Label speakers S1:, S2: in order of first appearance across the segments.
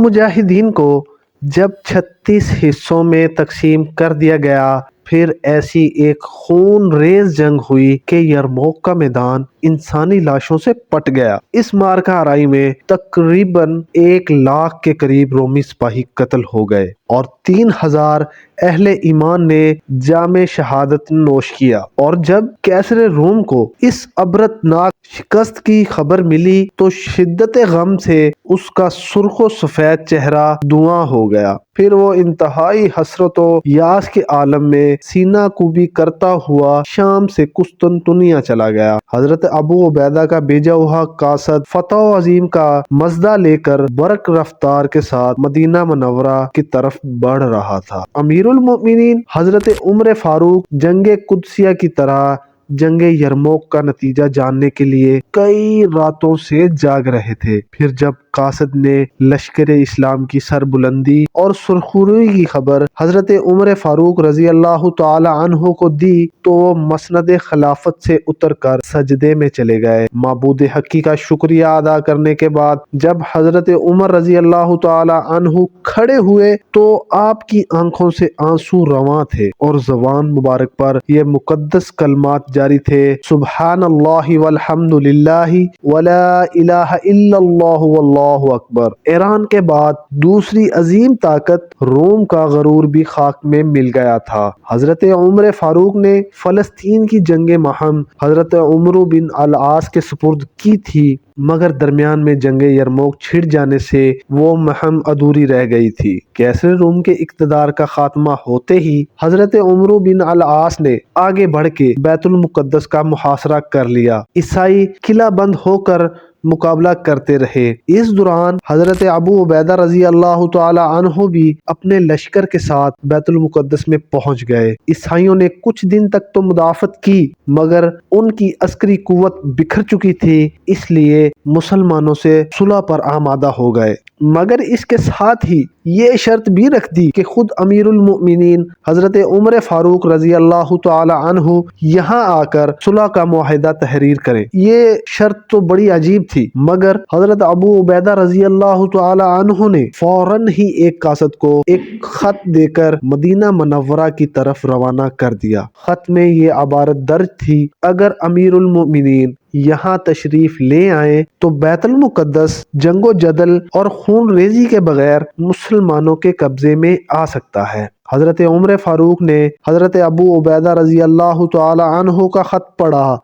S1: مجاہدین کو جب 36 حصوں میں تقسیم کر دیا گیا، پھر ایسی ایک خون ریز جنگ ہوئی کہ یرموک کا میدان انسانی لاشوں سے پٹ گیا۔ اس معرکہ آرائی میں تقریباً 1 لاکھ کے قریب رومی سپاہی قتل ہو گئے اور 3000 اہل ایمان نے جام شہادت نوش کیا۔ اور جب کیسر روم کو اس عبرتناک شکست کی خبر ملی تو شدت غم سے اس کا سرخ و سفید چہرہ دھواں ہو گیا۔ پھر وہ انتہائی حسرت و یاس کے عالم میں سینہ کوبی کرتا ہوا شام سے قسطنطنیہ چلا گیا۔ حضرت ابو عبیدہ کا بھیجا ہوا قاصد فتح و عظیم کا مژدہ لے کر برق رفتار کے ساتھ مدینہ منورہ کی طرف بڑھ رہا تھا۔ امیر المؤمنین حضرت عمر فاروق جنگ قدسیہ کی طرح جنگ یرموک کا نتیجہ جاننے کے لیے کئی راتوں سے جاگ رہے تھے۔ پھر جب قاصد نے لشکر اسلام کی سربلندی اور سرخروئی کی خبر حضرت عمر فاروق رضی اللہ تعالی عنہ کو دی تو وہ مسند خلافت سے اتر کر سجدے میں چلے گئے۔ معبود حقی کا شکریہ ادا کرنے کے بعد جب حضرت عمر رضی اللہ تعالی عنہ کھڑے ہوئے تو آپ کی آنکھوں سے آنسو رواں تھے اور زبان مبارک پر یہ مقدس کلمات جاری تھے: سبحان اللہ والحمد للہ ولا الہ الا اللہ واللہ اکبر۔ ایران کے بعد دوسری عظیم طاقت روم کا غرور بھی خاک میں مل گیا تھا۔ حضرت عمر فاروق نے فلسطین کی جنگ مہم حضرت عمرو بن العاص کے سپرد کی تھی، مگر درمیان میں جنگ یرموک چھڑ جانے سے وہ مہم ادھوری رہ گئی تھی۔ کیسر روم کے اقتدار کا خاتمہ ہوتے ہی حضرت عمرو بن العاص نے آگے بڑھ کے بیت المقدس کا محاصرہ کر لیا۔ عیسائی قلعہ بند ہو کر مقابلہ کرتے رہے۔ اس دوران حضرت ابو عبیدہ رضی اللہ تعالی عنہ بھی اپنے لشکر کے ساتھ بیت المقدس میں پہنچ گئے۔ عیسائیوں نے کچھ دن تک تو مدافعت کی، مگر ان کی عسکری قوت بکھر چکی تھی، اس لیے مسلمانوں سے صلح پر آمادہ ہو گئے، مگر اس کے ساتھ ہی یہ شرط بھی رکھ دی کہ خود امیر المؤمنین حضرت عمر فاروق رضی اللہ تعالی عنہ یہاں آ کر صلح کا معاہدہ تحریر کریں۔ یہ شرط تو بڑی عجیب تھی، مگر حضرت ابو عبیدہ رضی اللہ تعالی عنہ نے فوراً ہی ایک قاصد کو ایک خط دے کر مدینہ منورہ کی طرف روانہ کر دیا۔ خط میں یہ عبارت درج تھی: اگر امیر المؤمنین یہاں تشریف لے آئیں تو بیت المقدس جنگ و جدل اور خون ریزی کے بغیر مسلمانوں کے قبضے میں آ سکتا ہے۔ حضرت عمر فاروق نے حضرت ابو عبیدہ رضی اللہ تعالی عنہ کا خط پڑھا،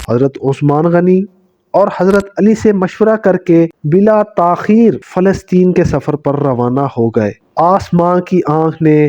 S1: حضرت عثمان غنی اور حضرت علی سے مشورہ کر کے بلا تاخیر فلسطین کے سفر پر روانہ ہو گئے۔ آسمان کی آنکھ نے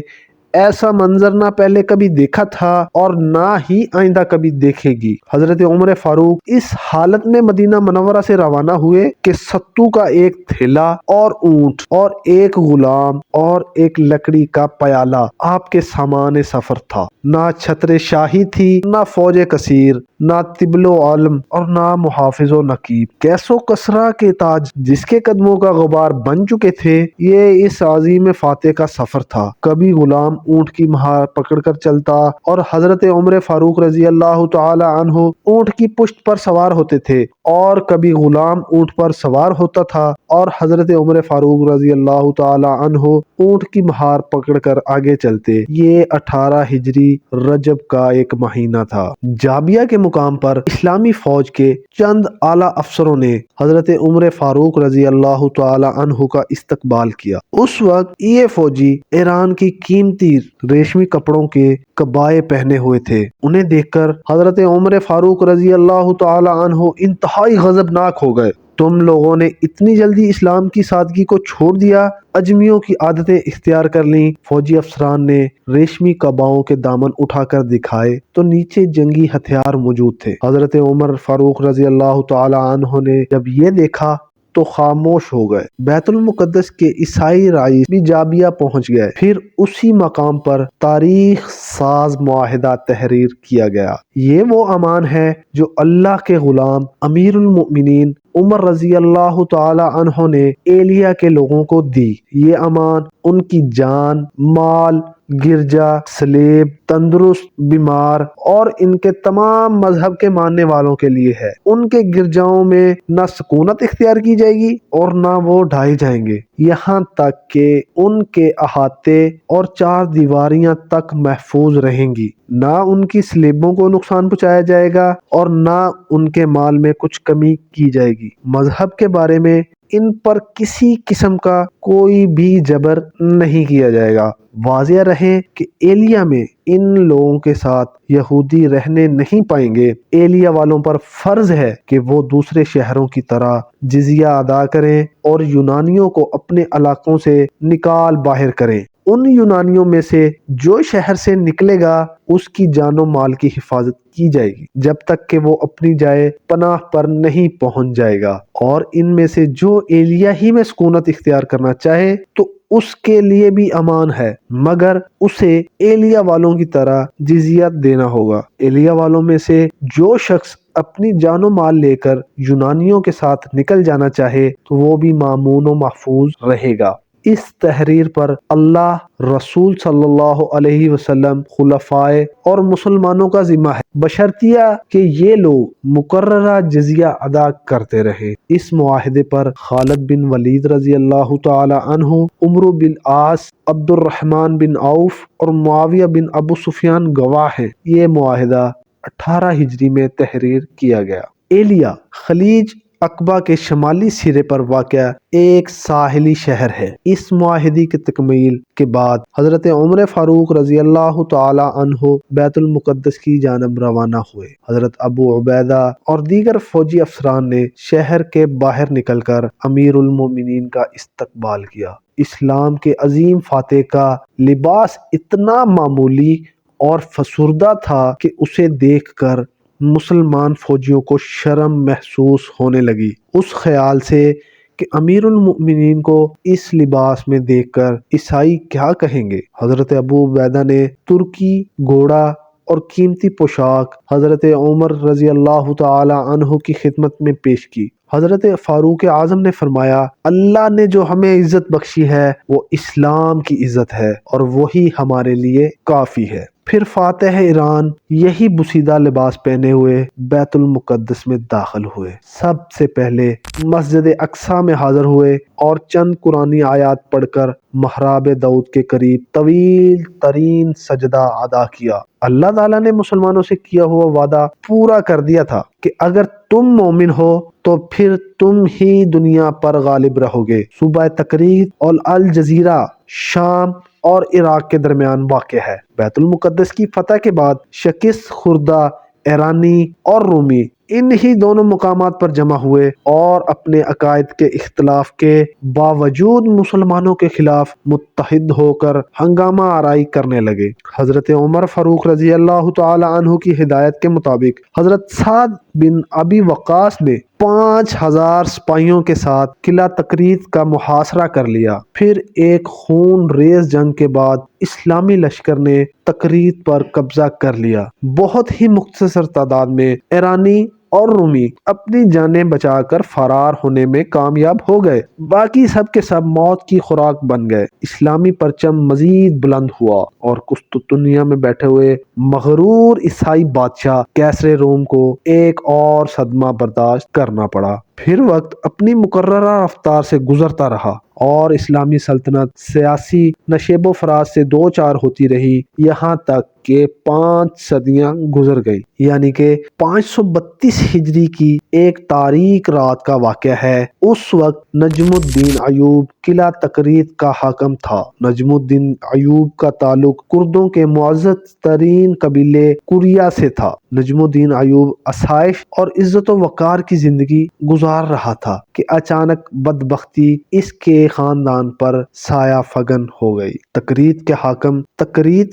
S1: ایسا منظر نہ پہلے کبھی دیکھا تھا اور نہ ہی آئندہ کبھی دیکھے گی۔ حضرت عمر فاروق اس حالت میں مدینہ منورہ سے روانہ ہوئے کہ ستو کا ایک تھیلا اور اونٹ اور ایک غلام اور ایک لکڑی کا پیالہ آپ کے سامان سفر تھا۔ نہ چھتر شاہی تھی، نہ فوج کثیر، نہ طبل و علم اور نہ محافظ و نقیب۔ کیس و کسرا کے تاج جس کے قدموں کا غبار بن چکے تھے، یہ اس عظیم فاتح کا سفر تھا۔ کبھی غلام اونٹ کی مہار پکڑ کر چلتا اور حضرت عمر فاروق رضی اللہ تعالی عنہ اونٹ کی پشت پر سوار ہوتے تھے، اور کبھی غلام اونٹ پر سوار ہوتا تھا اور حضرت عمر فاروق رضی اللہ تعالی عنہ اونٹ کی مہار پکڑ کر آگے چلتے۔ یہ 18 ہجری رجب کا ایک مہینہ تھا۔ جابیہ کے مقام پر اسلامی فوج کے چند اعلیٰ افسروں نے حضرت عمر فاروق رضی اللہ تعالی عنہ کا استقبال کیا۔ اس وقت یہ فوجی ایران کی قیمتی ریشمی کپڑوں کے قبائے پہنے ہوئے تھے۔ انہیں دیکھ کر حضرت عمر فاروق رضی اللہ تعالی عنہ انتہائی غضبناک ہو گئے۔ تم لوگوں نے اتنی جلدی اسلام کی سادگی کو چھوڑ دیا، اجمیوں کی عادتیں اختیار کر لیں۔ فوجی افسران نے ریشمی قباؤں کے دامن اٹھا کر دکھائے تو نیچے جنگی ہتھیار موجود تھے۔ حضرت عمر فاروق رضی اللہ تعالی عنہ نے جب یہ دیکھا تو خاموش ہو گئے۔ بیت المقدس کے عیسائی رئیس بھی جابیہ پہنچ گئے۔ پھر اسی مقام پر تاریخ ساز معاہدہ تحریر کیا گیا۔ یہ وہ امان ہے جو اللہ کے غلام امیر المؤمنین عمر رضی اللہ تعالی عنہ نے ایلیا کے لوگوں کو دی۔ یہ امان ان کی جان، مال، گرجا، سلیب، تندرست، بیمار اور ان کے تمام مذہب کے ماننے والوں کے لیے ہے۔ ان کے گرجاؤں میں نہ سکونت اختیار کی جائے گی اور نہ وہ ڈھائے جائیں گے، یہاں تک کہ ان کے احاطے اور چار دیواریاں تک محفوظ رہیں گی۔ نہ ان کی سلیبوں کو نقصان پہنچایا جائے گا اور نہ ان کے مال میں کچھ کمی کی جائے گی۔ مذہب کے بارے میں ان پر کسی قسم کا کوئی بھی جبر نہیں کیا جائے گا۔ واضح رہے کہ ایلیا میں ان لوگوں کے ساتھ یہودی رہنے نہیں پائیں گے۔ ایلیا والوں پر فرض ہے کہ وہ دوسرے شہروں کی طرح جزیہ ادا کریں اور یونانیوں کو اپنے علاقوں سے نکال باہر کریں۔ ان یونانیوں میں سے جو شہر سے نکلے گا اس کی جان و مال کی حفاظت کی جائے گی جب تک کہ وہ اپنی جائے پناہ پر نہیں پہنچ جائے گا، اور ان میں سے جو ایلیا ہی میں سکونت اختیار کرنا چاہے تو اس کے لیے بھی امان ہے، مگر اسے ایلیا والوں کی طرح جزیہ دینا ہوگا۔ ایلیا والوں میں سے جو شخص اپنی جان و مال لے کر یونانیوں کے ساتھ نکل جانا چاہے تو وہ بھی مامون و محفوظ رہے گا۔ اس تحریر پر اللہ، رسول صلی اللہ علیہ وسلم، خلفائے اور مسلمانوں کا ذمہ ہے، بشرطیہ کہ یہ لوگ مقررہ جزیہ ادا کرتے رہیں۔ اس معاہدے پر خالد بن ولید رضی اللہ تعالی عنہ، عمرو بن عاص، عبد الرحمن بن عوف اور معاویہ بن ابو سفیان گواہ ہیں۔ یہ معاہدہ 18 ہجری میں تحریر کیا گیا۔ ایلیا خلیج عقبہ کے شمالی سرے پر واقع ایک ساحلی شہر ہے۔ اس معاہدے کی تکمیل کے بعد حضرت عمر فاروق رضی اللہ تعالی عنہ بیت المقدس کی جانب روانہ ہوئے۔ حضرت ابو عبیدہ اور دیگر فوجی افسران نے شہر کے باہر نکل کر امیر المومنین کا استقبال کیا۔ اسلام کے عظیم فاتح کا لباس اتنا معمولی اور فسردہ تھا کہ اسے دیکھ کر مسلمان فوجیوں کو شرم محسوس ہونے لگی، اس خیال سے کہ امیر المؤمنین کو اس لباس میں دیکھ کر عیسائی کیا کہیں گے۔ حضرت ابو عبیدہ نے ترکی گھوڑا اور قیمتی پوشاک حضرت عمر رضی اللہ تعالی عنہ کی خدمت میں پیش کی۔ حضرت فاروق اعظم نے فرمایا، اللہ نے جو ہمیں عزت بخشی ہے وہ اسلام کی عزت ہے اور وہی ہمارے لیے کافی ہے۔ پھر فاتح ایران یہی بسیدہ لباس پہنے ہوئے بیت المقدس میں داخل ہوئے۔ سب سے پہلے مسجد اقصی میں حاضر ہوئے اور چند قرآنی آیات پڑھ کر محراب داؤد کے قریب طویل ترین سجدہ ادا کیا۔ اللہ تعالیٰ نے مسلمانوں سے کیا ہوا وعدہ پورا کر دیا تھا کہ اگر تم مومن ہو تو پھر تم ہی دنیا پر غالب رہو گے۔ صوبہ تکریت اور الجزیرہ شام اور عراق کے درمیان واقع ہے۔ بیت المقدس کی فتح کے بعد شکست خوردہ ایرانی اور رومی انہی دونوں مقامات پر جمع ہوئے اور اپنے عقائد کے اختلاف کے باوجود مسلمانوں کے خلاف متحد ہو کر ہنگامہ آرائی کرنے لگے۔ حضرت عمر فاروق رضی اللہ تعالی عنہ کی ہدایت کے مطابق حضرت سعد بن ابی وقاص نے 5000 سپاہیوں کے ساتھ قلعہ تکریت کا محاصرہ کر لیا۔ پھر ایک خون ریز جنگ کے بعد اسلامی لشکر نے تکریت پر قبضہ کر لیا۔ بہت ہی مختصر تعداد میں ایرانی اور رومی اپنی جانیں بچا کر فرار ہونے میں کامیاب ہو گئے، باقی سب کے سب موت کی خوراک بن گئے۔ اسلامی پرچم مزید بلند ہوا اور قسطنطنیہ میں بیٹھے ہوئے مغرور عیسائی بادشاہ کیسر روم کو ایک اور صدمہ برداشت کرنا پڑا۔ پھر وقت اپنی مقررہ رفتار سے گزرتا رہا اور اسلامی سلطنت سیاسی نشیب و فراز سے دو چار ہوتی رہی، یہاں تک کہ 5 صدیاں گزر گئی۔ یعنی کہ 532 ہجری کی ایک تاریک رات کا واقعہ ہے۔ اس وقت نجم الدین ایوب قلعہ تکریت کا حاکم تھا۔ نجم الدین ایوب کا تعلق کردوں کے معزز ترین قبیلے کوریا سے تھا۔ نجم الدین ایوب آسائش اور عزت و وقار کی زندگی گزار رہا تھا کہ اچانک بدبختی اس کے خاندان پر سایہ فگن ہو گئی۔ تکریت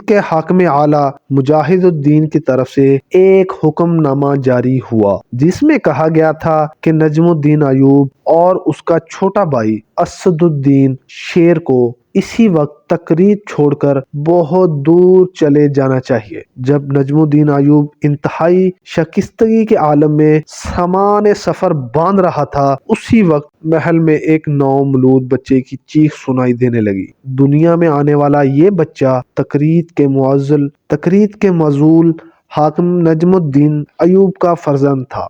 S1: کے حاکم اعلیٰ مجاہد الدین کی طرف سے ایک حکم نامہ جاری ہوا جس میں کہا گیا تھا کہ نجم الدین ایوب اور اس کا چھوٹا بھائی اسد الدین شیر کو اسی وقت تقریر چھوڑ کر بہت دور چلے جانا چاہیے۔ جب نجم الدین ایوب انتہائی شکستگی کے عالم میں سامان سفر باندھ رہا تھا، اسی وقت محل میں ایک نومولود بچے کی چیخ سنائی دینے لگی۔ دنیا میں آنے والا یہ بچہ تقریر کے معزول حاکم نجم الدین ایوب کا فرزند تھا۔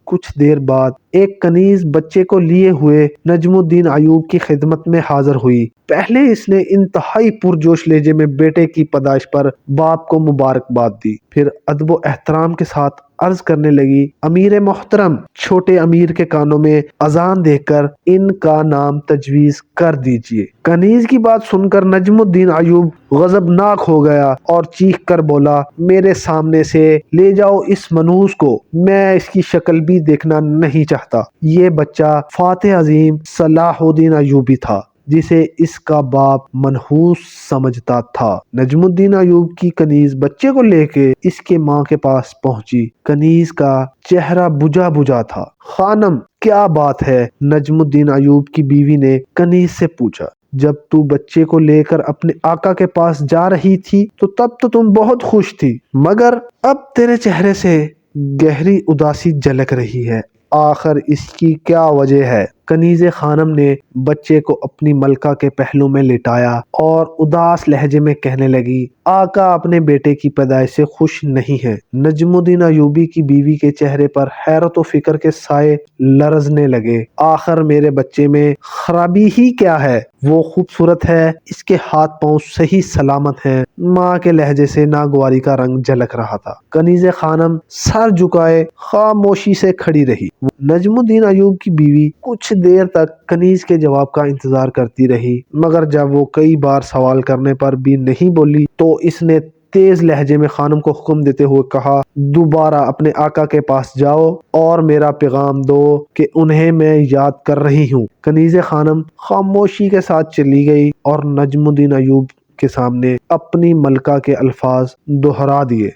S1: کچھ دیر بعد ایک کنیز بچے کو لیے ہوئے نجم الدین ایوب کی خدمت میں حاضر ہوئی۔ پہلے اس نے انتہائی پرجوش لہجے میں بیٹے کی پیدائش پر باپ کو مبارکباد دی، پھر ادب و احترام کے ساتھ عرض کرنے لگی، امیر محترم، چھوٹے امیر کے کانوں میں اذان دے کر ان کا نام تجویز کر دیجئے۔ کنیز کی بات سن کر نجم الدین ایوب غضبناک ہو گیا اور چیخ کر بولا، میرے سامنے سے لے جاؤ اس منحوس کو، میں اس کی شکل بھی دیکھنا نہیں چاہتا۔ یہ بچہ فاتح عظیم صلاح الدین ایوبی تھا، جسے اس کا باپ منحوس سمجھتا تھا۔ نجم الدین ایوب کی کنیز بچے کو لے کے اس کے ماں کے پاس پہنچی۔ کنیز کا چہرہ بجھا بجھا تھا۔ خانم، کیا بات ہے؟ نجم الدین ایوب کی بیوی نے کنیز سے پوچھا۔ جب تو بچے کو لے کر اپنے آقا کے پاس جا رہی تھی تو تب تو تم بہت خوش تھی، مگر اب تیرے چہرے سے گہری اداسی جھلک رہی ہے، آخر اس کی کیا وجہ ہے؟ کنیز خانم نے بچے کو اپنی ملکہ کے پہلو میں لٹایا اور اداس لہجے میں کہنے لگی، آقا اپنے بیٹے کی پیدائش سے خوش نہیں ہے۔ نجم الدین ایوبی کی بیوی کے چہرے پر حیرت و فکر کے سائے لرزنے لگے۔ آخر میرے بچے میں خرابی ہی کیا ہے؟ وہ خوبصورت ہے، اس کے ہاتھ پاؤں صحیح سلامت ہیں۔ ماں کے لہجے سے ناگواری کا رنگ جھلک رہا تھا۔ کنیز خانم سر جھکائے خاموشی سے کھڑی رہی۔ نجم الدین ایوب کی بیوی کچھ دیر تک کنیز کے جواب کا انتظار کرتی رہی، مگر جب وہ کئی بار سوال کرنے پر بھی نہیں بولی تو اس نے تیز لہجے میں خانم کو حکم دیتے ہوئے کہا، دوبارہ اپنے آقا کے پاس جاؤ اور میرا پیغام دو کہ انہیں میں یاد کر رہی ہوں۔ کنیز خانم خاموشی کے ساتھ چلی گئی اور نجم الدین ایوب کے سامنے اپنی ملکہ کے الفاظ دہرا دیے۔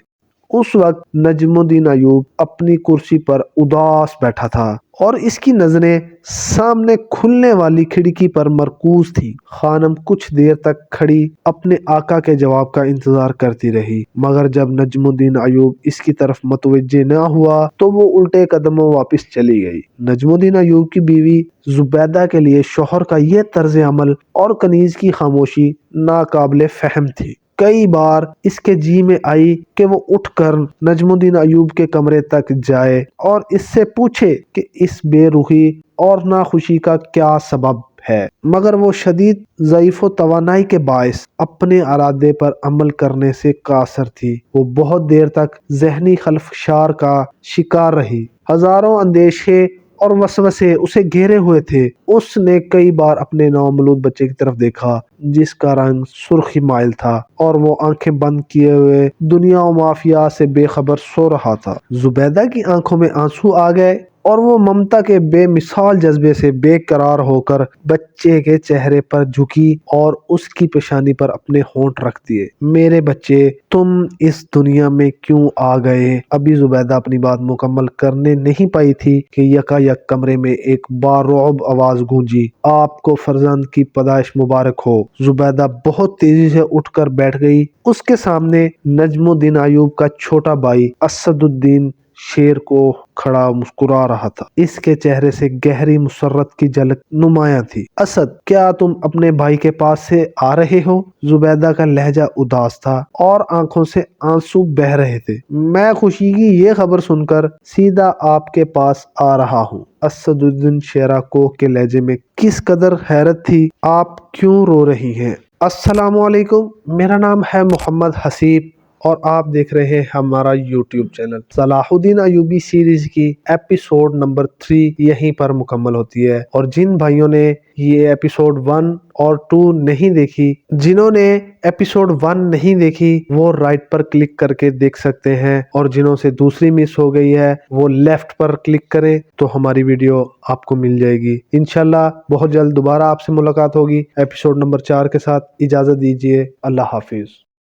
S1: اس وقت نجم الدین ایوب اپنی کرسی پر اداس بیٹھا تھا اور اس کی نظریں سامنے کھلنے والی کھڑکی پر مرکوز تھی۔ خانم کچھ دیر تک کھڑی اپنے آقا کے جواب کا انتظار کرتی رہی، مگر جب نجم الدین ایوب اس کی طرف متوجہ نہ ہوا تو وہ الٹے قدموں واپس چلی گئی۔ نجم الدین ایوب کی بیوی زبیدہ کے لیے شوہر کا یہ طرز عمل اور کنیز کی خاموشی ناقابل فہم تھی۔ کئی بار اس کے جی میں آئی کہ وہ اٹھ کر نجم الدین ایوب کے کمرے تک جائے اور اس سے پوچھے کہ اس بے رخی اور ناخوشی کا کیا سبب ہے، مگر وہ شدید ضعف و توانائی کے باعث اپنے ارادے پر عمل کرنے سے قاصر تھی۔ وہ بہت دیر تک ذہنی خلفشار کا شکار رہی۔ ہزاروں اندیشے اور وسوسے اسے گھیرے ہوئے تھے۔ اس نے کئی بار اپنے نومولود بچے کی طرف دیکھا جس کا رنگ سرخی مائل تھا اور وہ آنکھیں بند کیے ہوئے دنیا و مافیا سے بے خبر سو رہا تھا۔ زبیدہ کی آنکھوں میں آنسو آ گئے اور وہ ممتا کے بے مثال جذبے سے بے قرار ہو کر بچے کے چہرے پر جھکی اور اس کی پیشانی پر اپنے ہونٹ رکھ دیے۔ میرے بچے، تم اس دنیا میں کیوں آ گئے؟ ابھی زبیدہ اپنی بات مکمل کرنے نہیں پائی تھی کہ یکا یک کمرے میں ایک بارعب آواز گونجی، آپ کو فرزند کی پیدائش مبارک ہو۔ زبیدہ بہت تیزی سے اٹھ کر بیٹھ گئی۔ اس کے سامنے نجم الدین ایوب کا چھوٹا بھائی اسد الدین شیر کو کھڑا مسکرا رہا تھا۔ اس کے چہرے سے گہری مسرت کی جھلک نمایاں تھی۔ اسد، کیا تم اپنے بھائی کے پاس سے آ رہے ہو؟ زبیدہ کا لہجہ اداس تھا اور آنکھوں سے آنسو بہہ رہے تھے۔ میں خوشی کی یہ خبر سن کر سیدھا آپ کے پاس آ رہا ہوں۔ اسد الدین شیرہ کوہ کے لہجے میں کس قدر حیرت تھی۔ آپ کیوں رو رہی ہیں؟ السلام علیکم، میرا نام ہے محمد حسیب اور آپ دیکھ رہے ہیں ہمارا یوٹیوب چینل۔ صلاح الدین ایوبی سیریز کی ایپیسوڈ نمبر 3 یہیں پر مکمل ہوتی ہے، اور جن بھائیوں نے یہ ایپیسوڈ 1 اور 2 نہیں دیکھی، جنہوں نے ایپیسوڈ 1 نہیں دیکھی وہ رائٹ پر کلک کر کے دیکھ سکتے ہیں، اور جنہوں سے دوسری مس ہو گئی ہے وہ لیفٹ پر کلک کریں تو ہماری ویڈیو آپ کو مل جائے گی۔ انشاءاللہ بہت جلد دوبارہ آپ سے ملاقات ہوگی ایپیسوڈ نمبر 4 کے ساتھ۔ اجازت دیجیے، اللہ حافظ۔